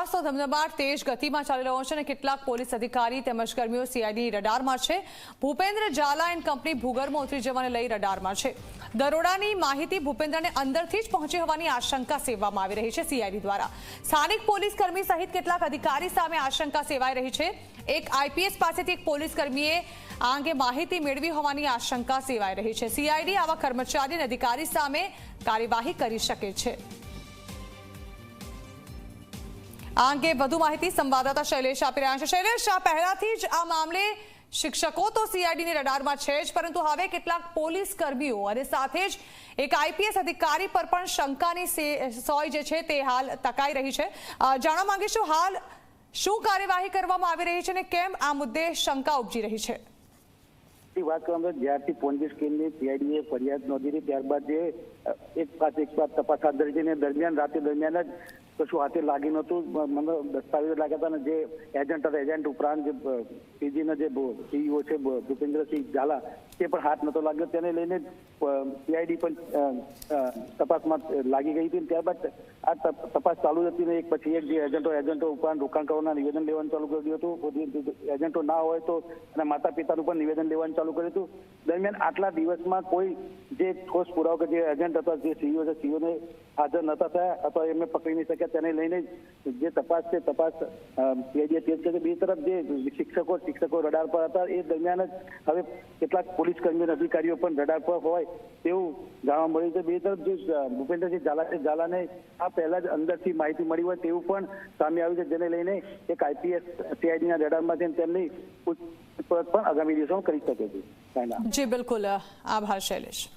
તપાસનો ધમધમાટ તેજ ગતિમાં ચાલી રહ્યો છે અને કેટલાક પોલીસ અધિકારી તેમજ કર્મીઓ સીઆઈડી રડારમાં છે। ભૂપેન્દ્ર ઝાલા એન્ડ કંપની ભૂગર્ભમાં ઉતરી જવાને લઈ રડારમાં છે। દરોડાની માહિતી ભૂપેન્દ્રને અંદરથી જ પહોંચી હોવાની આશંકા સેવવામાં આવી રહી છે સીઆઈડી દ્વારા। સ્થાનિક પોલીસ કર્મી સહિત કેટલાક અધિકારી સામે આશંકા સેવાઈ રહી છે। એક આઈપીએસ પાસેથી એક પોલીસ કર્મીએ આ અંગે માહિતી મેળવી હોવાની આશંકા સેવાઈ રહી છે। સીઆઈડી આવા કર્મચારી અને અધિકારી સામે કાર્યવાહી કરી શકે છે। આ અંગે વધુ માહિતી સંવાદદાતા શૈલેષ આપી રહ્યા છે। શૈલેષ, આ પહેલાથી જ આ મામલે શિક્ષકો તો સીઆઈડીની રડારમાં છે જ, પરંતુ હવે કેટલાક પોલીસ કર્મીઓ અને સાથે જ એક આઈપીએસ અધિકારી પર પણ શંકાની સોય જે છે તે હાલ તકાઈ રહી છે। જાણવા માંગીશું હાલ શું કાર્યવાહી કરવામાં આવી રહી છે અને કેમ આ મુદ્દે શંકા ઉપજી રહી છે? વાત કરવામાં જ્યારથી પોન્જી સ્કીમની સીઆઈડીએ ફરિયાદ નોંધી ત્યારબાદ જે એક બાદ તપાસ હાથ ધરી છે। દરમિયાન રાતે દરમિયાન જ કશું હાથે લાગી નહોતું, મને દસ્તાવેજો લાગ્યા હતા અને જે એજન્ટ હતા, એજન્ટ ઉપરાંત જે પીજીના જે સીઈઓ છે ભૂપેન્દ્રસિંહ ઝાલા તે પણ હાથ નહોતો લાગ્યો। તેને લઈને સીઆઈડી પણ તપાસમાં લાગી ગઈ હતી। ત્યારબાદ આ તપાસ ચાલુ હતી ને એક પછી એક જે એજન્ટો ઉપરાંત રોકાણ કરવાના નિવેદન લેવાનું ચાલુ કર્યું હતું। એજન્ટો ના હોય તો એના માતા પિતાનું પણ નિવેદન લેવાનું ચાલુ કર્યું હતું। દરમિયાન આટલા દિવસમાં કોઈ જે ઠોસ પુરાવો કે જે એજન્ટ હતા, જે સીઈઓ છે, સીઈઓને હાજર નતા થયા અથવા એમને પકડી નહીં શક્યા, તેને લઈને જે તપાસ છે તપાસ સીઆઈડીએ તેજ કરી। બીજી તરફ જે શિક્ષકો રડાર પર હતા એ દરમિયાન જ હવે કેટલાક પોલીસ કર્મીઓ અને અધિકારીઓ પણ રડાર પર હોય તેવું જાણવા મળ્યું છે। બીજી તરફ જે ભૂપેન્દ્રસિંહ ઝાલાને આ પહેલા જ અંદરથી માહિતી મળી હોય તેવું પણ સામે આવ્યું છે, જેને લઈને એક આઈપીએસ સીઆઈડીના રડારમાં છે તેમની પૂછપરછ પણ આગામી દિવસોમાં કરી શકે છે। જી બિલકુલ, આભાર શૈલેષ।